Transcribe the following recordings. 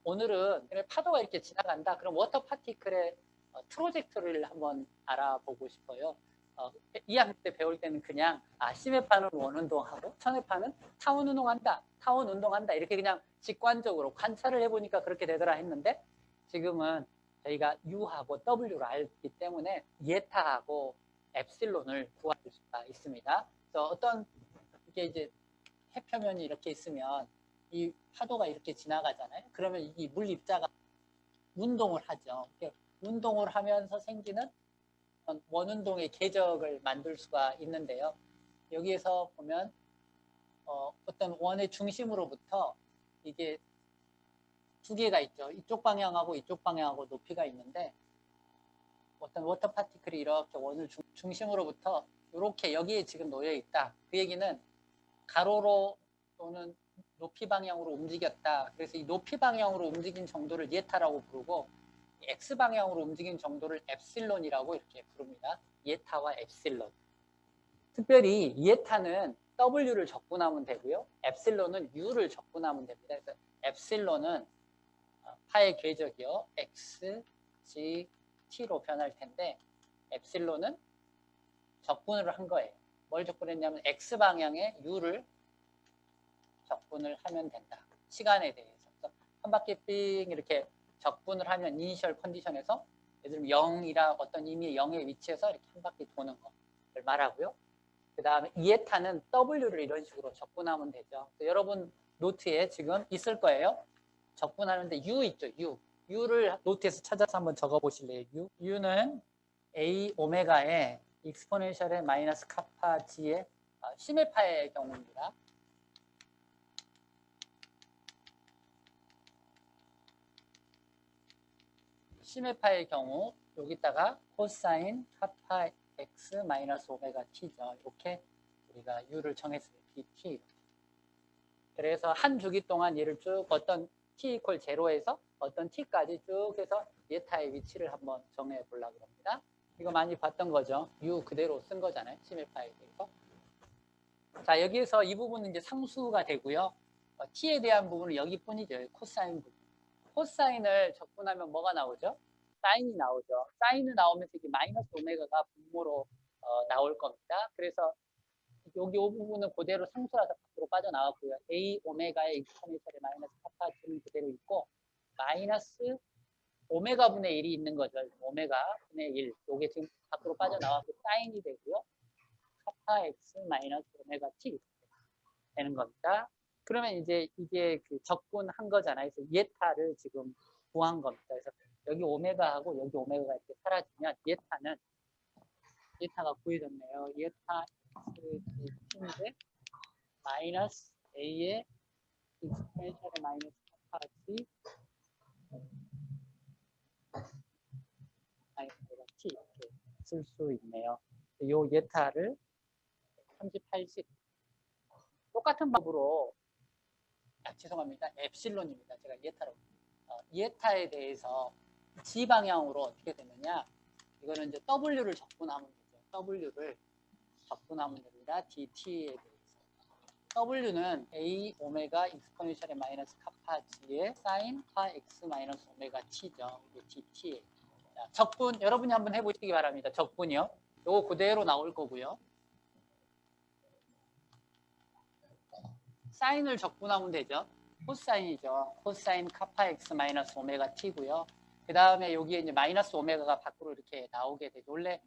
오늘은 파도가 이렇게 지나간다. 그럼 워터 파티클의 트로젝토리를 한번 알아보고 싶어요. 2학년 때 배울 때는 그냥 심해파는 원운동하고 천해파는 타원 운동한다. 타원 운동한다. 이렇게 그냥 직관적으로 관찰을 해보니까 그렇게 되더라 했는데 지금은 저희가 U하고 W를 알기 때문에 예타하고 엡실론을 구할 수가 있습니다. 그래서 어떤 이게 이제 해표면이 이렇게 있으면 이 파도가 이렇게 지나가잖아요. 그러면 이 물 입자가 운동을 하죠. 운동을 하면서 생기는 원운동의 궤적을 만들 수가 있는데요. 여기에서 보면 어떤 원의 중심으로부터 이게 두 개가 있죠. 이쪽 방향하고 이쪽 방향하고 높이가 있는데 어떤 워터 파티클이 이렇게 원을 중심으로부터 이렇게 여기에 지금 놓여 있다. 그 얘기는 가로로 또는 높이 방향으로 움직였다. 그래서 이 높이 방향으로 움직인 정도를 예타라고 부르고 X 방향으로 움직인 정도를 엡실론이라고 이렇게 부릅니다. 예타와 엡실론. 특별히 예타는 W를 적분하면 되고요. 엡실론은 U를 적분하면 됩니다. 그래서 엡실론은 파의 궤적이요. X, G, T로 변할 텐데 엡실론은 적분을 한 거예요. 뭘 적분했냐면 X 방향의 U를 적분을 하면 된다. 시간에 대해서. 한 바퀴 삥 이렇게 적분을 하면 이니셜 컨디션에서 예를 들면 0이라 어떤 의미의 0의 위치에서 이렇게 한 바퀴 도는 것을 말하고요. 그 다음에 이에타는 W를 이런 식으로 적분하면 되죠. 여러분 노트에 지금 있을 거예요. 적분하는데 U 있죠. U를 노트에서 찾아서 한번 적어보실래요? U는 A 오메가의 익스포넨셜의 마이너스 카파 G의 심해파의 경우입니다. 심해파의 경우 여기다가 코사인 카파 x 마이너스 오메가 t죠. 이렇게 우리가 u를 정했어요. dt. 그래서 한 주기 동안 얘를 쭉 어떤 t 이퀄 제로에서 어떤 t까지 쭉 해서 예타의 위치를 한번 정해 보려고 합니다. 이거 많이 봤던 거죠. u 그대로 쓴 거잖아요. 심해파에 대해서. 자, 여기에서 이 부분은 이제 상수가 되고요. t에 대한 부분은 여기뿐이죠. 코사인 부분. 코사인을 적분하면 뭐가 나오죠? 사인이 나오죠. 사인이 나오면서 이게 마이너스 오메가가 분모로 나올 겁니다. 그래서 여기 이 부분은 그대로 상수라서 밖으로 빠져나왔고요. A 오메가의 익스포넨셜의 마이너스 카파 G는 그대로 있고 마이너스 오메가 분의 1이 있는 거죠. 오메가 분의 1. 이게 지금 밖으로 빠져나왔고 사인이 되고요. 카파 X 마이너스 오메가 T 되는 겁니다. 그러면 이제 이게 그 적분한 거잖아요. 그래서 예타를 지금 구한 겁니다. 그래서 여기 오메가하고 여기 오메가가 이렇게 사라지면 예타가 구해졌네요. 예타 X인데 마이너스 A의 익스포넨셜의 마이너스 카파지 마이너스 T 이렇게 쓸 수 있네요. 이 예타를 38식 똑같은 방법으로 죄송합니다. 엡실론입니다. 제가 예타로 예타에 대해서 G 방향으로 어떻게 되느냐 이거는 이제 W를 적분하면 되죠. W를 적분하면 됩니다. DT에 대해서. W는 A 오메가 익스포넨셜의 마이너스 카파 G의 사인 파 X 마이너스 오메가 T죠. 이게 DT예요. 적분 여러분이 한번 해보시기 바랍니다. 적분이요. 요거 그대로 나올 거고요. 사인을 적분하면 되죠. 코사인이죠. 코사인 카파 X 마이너스 오메가 T고요. 그 다음에 여기에 이제 마이너스 오메가가 밖으로 이렇게 나오게 되죠. 원래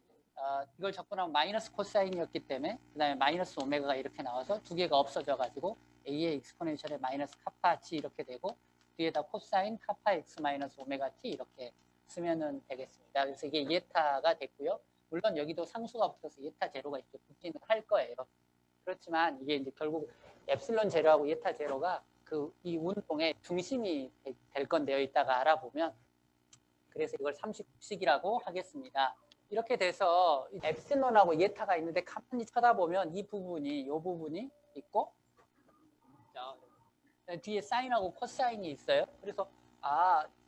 이걸 적분하면 마이너스 코사인이었기 때문에 그 다음에 마이너스 오메가가 이렇게 나와서 두 개가 없어져 가지고 A의 익스포넨셜의 마이너스 카파 G 이렇게 되고 뒤에다 코사인 카파 X 마이너스 오메가 T 이렇게 쓰면은 되겠습니다. 그래서 이게 예타가 됐고요. 물론 여기도 상수가 붙어서 예타 제로가 이렇게 붙기는 할 거예요. 그렇지만 이게 이제 결국 엡실론 제로하고 예타 제로가 이 운동의 중심이 될 건데요. 이따가 알아보면. 그래서 이걸 39식이라고 하겠습니다. 이렇게 돼서 엡실론하고 예타가 있는데 가만히 쳐다보면 이 부분이 있고 뒤에 사인하고 코사인이 있어요. 그래서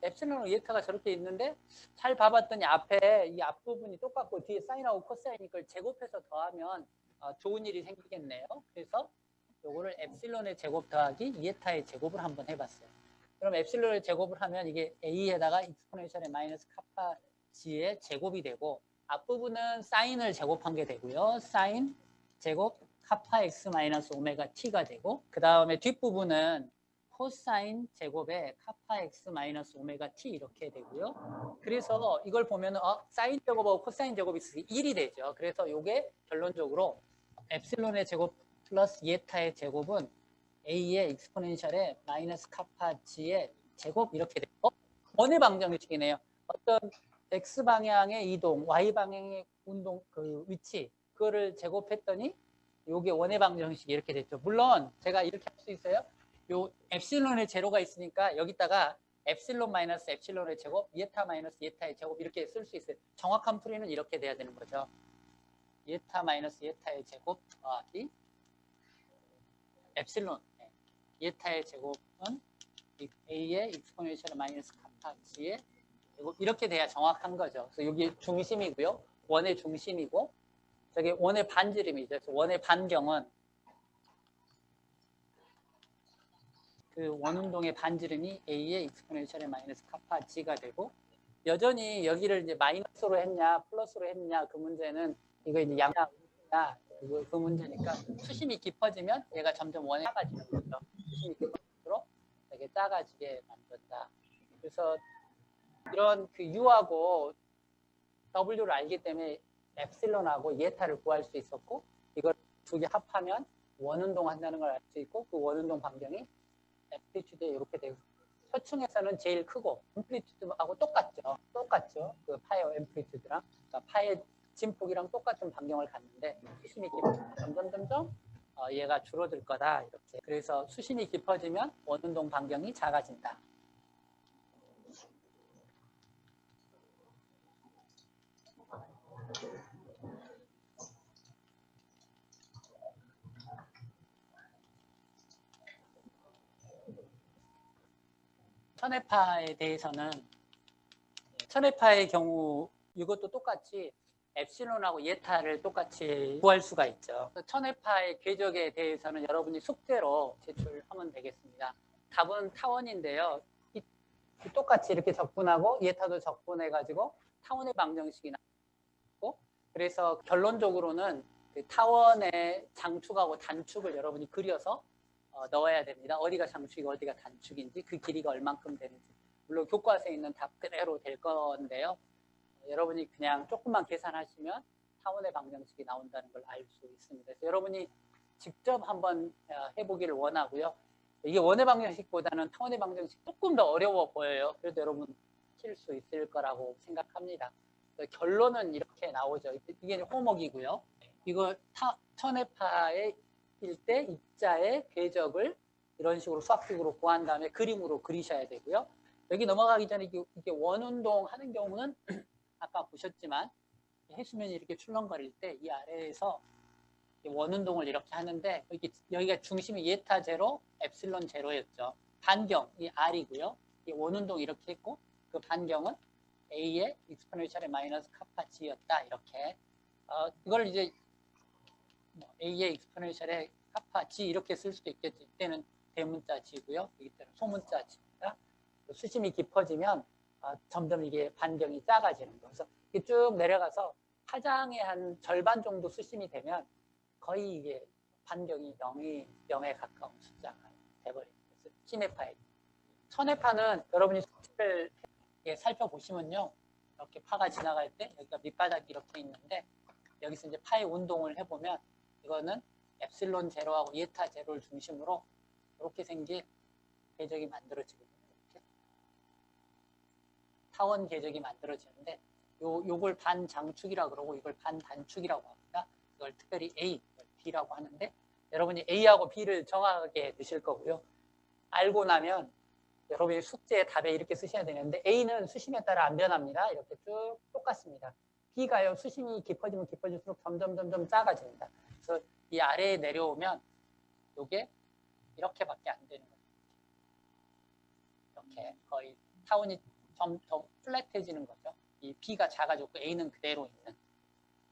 엡실론하고 예타가 저렇게 있는데 잘 봐봤더니 앞에 이 앞부분이 똑같고 뒤에 사인하고 코사인이 걸 제곱해서 더하면 좋은 일이 생기겠네요. 그래서 요거를 엡실론의 제곱 더하기 이에타의 제곱을 한번 해봤어요. 그럼 엡실론을 제곱을 하면 이게 a에다가 익스포넨셜의 마이너스 카파 g의 제곱이 되고 앞부분은 사인을 제곱한 게 되고요. 사인 제곱 카파 x 마이너스 오메가 t가 되고 그 다음에 뒷부분은 코사인 제곱에 카파 x 마이너스 오메가 t 이렇게 되고요. 그래서 이걸 보면은 사인 제곱하고 코사인 제곱이 1이 되죠. 그래서 이게 결론적으로 엡실론의 제곱 플러스 예타의 제곱은 a의 익스포넨셜의 마이너스 카파 g의 제곱 이렇게 되고 원의 방정식이네요. 어떤 x 방향의 이동, y 방향의 운동 그 위치 그거를 제곱했더니 요게 원의 방정식이 이렇게 됐죠. 물론 제가 이렇게 할 수 있어요. 요 엡실론의 제로가 있으니까 여기다가 엡실론 마이너스 엡실론의 제곱, 예타 마이너스 예타의 제곱 이렇게 쓸 수 있어요. 정확한 풀이는 이렇게 돼야 되는 거죠. 예타 마이너스 예타의 제곱 더하기 엡실론 예타의 제곱은 a의 익스포넨셜 마이너스 카파 g의 제곱 이렇게 돼야 정확한 거죠. 그래서 여기 중심이고요. 원의 중심이고 저게 원의 반지름이죠. 그래서 원의 반경은 그 원운동의 반지름이 a의 익스포넨셜의 마이너스 카파 g가 되고 여전히 여기를 이제 마이너스로 했냐 플러스로 했냐 그 문제는 이거 이제 양이냐 그 문제니까 수심이 깊어지면 얘가 점점 원에 작아지는 거죠. 수심이 깊어질수록 되게 작아지게 만든다. 그래서 이런 그 U하고 W를 알기 때문에 엡실론하고 예타를 구할 수 있었고 이걸 두 개 합하면 원운동 한다는 걸 알 수 있고 그 원운동 반경이 앰플리튜드에 이렇게 되고 표층에서는 제일 크고 앰플리튜드하고 똑같죠. 그 파의 앰플리튜드랑 그러니까 파의 진폭이랑 똑같은 반경을 갖는데 수심이 깊어지면 점점 얘가 줄어들 거다 이렇게. 그래서 수심이 깊어지면 원운동 반경이 작아진다. 천회파에 대해서는 천회파의 경우 이것도 똑같이 엡실론하고 예타를 똑같이 구할 수가 있죠. 천회파의 궤적에 대해서는 여러분이 숙제로 제출하면 되겠습니다. 답은 타원인데요. 똑같이 이렇게 적분하고 예타도 적분해가지고 타원의 방정식이 나오고 그래서 결론적으로는 그 타원의 장축하고 단축을 여러분이 그려서 넣어야 됩니다. 어디가 장축이고 어디가 단축인지 그 길이가 얼만큼 되는지 물론 교과서에 있는 답 그대로 될 건데요. 여러분이 그냥 조금만 계산하시면 타원의 방정식이 나온다는 걸 알 수 있습니다. 그래서 여러분이 직접 한번 해보기를 원하고요. 이게 원의 방정식보다는 타원의 방정식 조금 더 어려워 보여요. 그래도 여러분 칠 수 있을 거라고 생각합니다. 결론은 이렇게 나오죠. 이게 호목이고요. 이거 천회파의 일대 입자의 궤적을 이런 식으로 수학식으로 구한 다음에 그림으로 그리셔야 되고요. 여기 넘어가기 전에 이게 원운동 하는 경우는 아까 보셨지만 해수면이 이렇게 출렁거릴 때 이 아래에서 원운동을 이렇게 하는데 여기가 중심이 예타 제로, 엡실론 제로였죠. 반경이 R이고요. 이 원운동 이렇게 했고 그 반경은 A의 익스포넨셜의 마이너스 카파 G였다. 이렇게 이걸 이제 A의 익스포넨셜의 카파 G 이렇게 쓸 수도 있겠죠. 이때는 대문자 G고요. 이때는 소문자 G입니다. 수심이 깊어지면 점점 이게 반경이 작아지는 거예요. 그래서 이게 쭉 내려가서 파장의 한 절반 정도 수심이 되면 거의 이게 반경이 0에 가까운 숫자가 돼버립니다. 그래서 심해파에. 천해파는 여러분이 수치를 살펴보시면요. 이렇게 파가 지나갈 때 여기가 밑바닥이 이렇게 있는데 여기서 이제 파의 운동을 해보면 이거는 엡실론 제로하고 예타 제로를 중심으로 이렇게 생긴 궤적이 만들어지거든요. 이렇게. 타원 궤적이 만들어지는데 요걸 반장축이라고 그러고 이걸 반단축이라고 합니다. 이걸 특별히 A, B라고 하는데 여러분이 A하고 B를 정확하게 넣으실 거고요. 알고 나면 여러분이 숙제의 답에 이렇게 쓰셔야 되는데 A는 수심에 따라 안 변합니다. 이렇게 쭉 똑같습니다. B가요. 수심이 깊어지면 깊어질수록 점점 작아집니다. 그래서 이 아래에 내려오면 이게 이렇게밖에 안 되는 거예요. 이렇게 거의 타원이 더 플랫해지는 거죠. 이 B가 작아졌고 A는 그대로 있는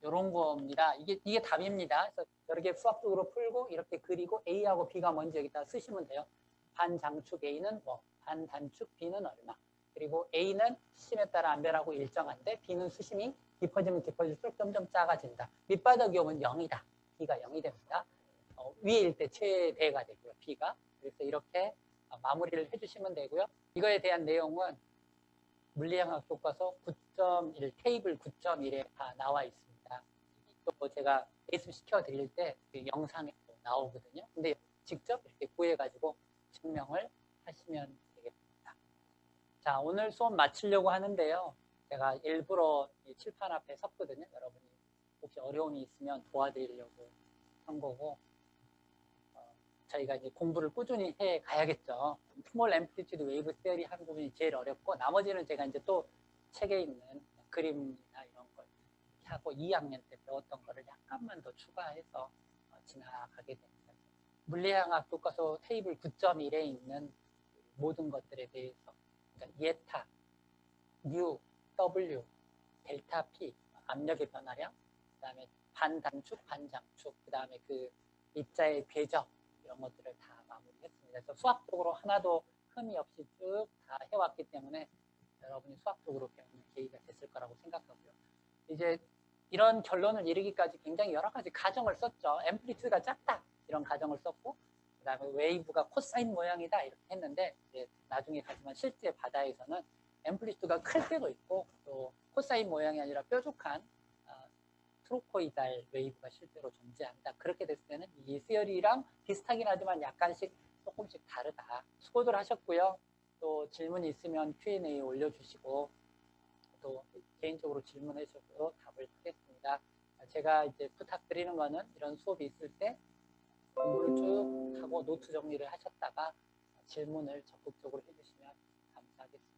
이런 겁니다. 이게 답입니다. 그래서 여러 개 수학적으로 풀고 이렇게 그리고 A하고 B가 먼저 여기다 쓰시면 돼요. 반장축 A는 뭐 반 단축, B는 얼마. 그리고 A는 수심에 따라 안 변하고 일정한데 B는 수심이 깊어지면 깊어질수록 점점 작아진다. 밑바닥이 오면 0이다. B가 0이 됩니다. 위일 때 최대가 되고요. B가. 그래서 이렇게 마무리를 해주시면 되고요. 이거에 대한 내용은 물리행학 교과서 9.1 테이블 9.1에 다 나와 있습니다. 또 제가 예습시켜 드릴 때 그 영상에 나오거든요. 근데 직접 이렇게 구해가지고 증명을 하시면 되겠습니다. 자, 오늘 수업 마치려고 하는데요. 제가 일부러 이 칠판 앞에 섰거든요. 여러분이 혹시 어려움이 있으면 도와드리려고 한 거고, 저희가 이제 공부를 꾸준히 해 가야겠죠. 스몰 앰플리튜드 웨이브 세어리 한 부분이 제일 어렵고, 나머지는 제가 이제 또 책에 있는 그림이나 이런 걸 이렇게 하고 2학년 때 배웠던 거를 약간만 더 추가해서 지나가게 됩니다. 물리학학 교과서 테이블 9.1에 있는 모든 것들에 대해서, 그러니까 예타, U, W, 델타 P, 압력의 변화량, 그 다음에 반단축, 반장축, 그 다음에 그 입자의 궤적, 이런 것들을 다 마무리했습니다. 그래서 수학적으로 하나도 흠이 없이 쭉 다 해왔기 때문에 여러분이 수학적으로 배우는 계기가 됐을 거라고 생각하고요. 이제 이런 결론을 이르기까지 굉장히 여러 가지 가정을 썼죠. 앰플리튜드가 작다 이런 가정을 썼고, 그 다음에 웨이브가 코사인 모양이다 이렇게 했는데, 이제 나중에 가지만 실제 바다에서는 앰플리튜드가 클 때도 있고 또 코사인 모양이 아니라 뾰족한 트로코이달 웨이브가 실제로 존재한다. 그렇게 됐을 때는 이 세어리랑 비슷하긴 하지만 약간씩 조금씩 다르다. 수고들 하셨고요. 또 질문이 있으면 Q&A 올려주시고, 또 개인적으로 질문해 주셔도 답을 하겠습니다. 제가 이제 부탁드리는 거는 이런 수업이 있을 때 공부를 쭉 하고 노트 정리를 하셨다가 질문을 적극적으로 해주시면 감사하겠습니다.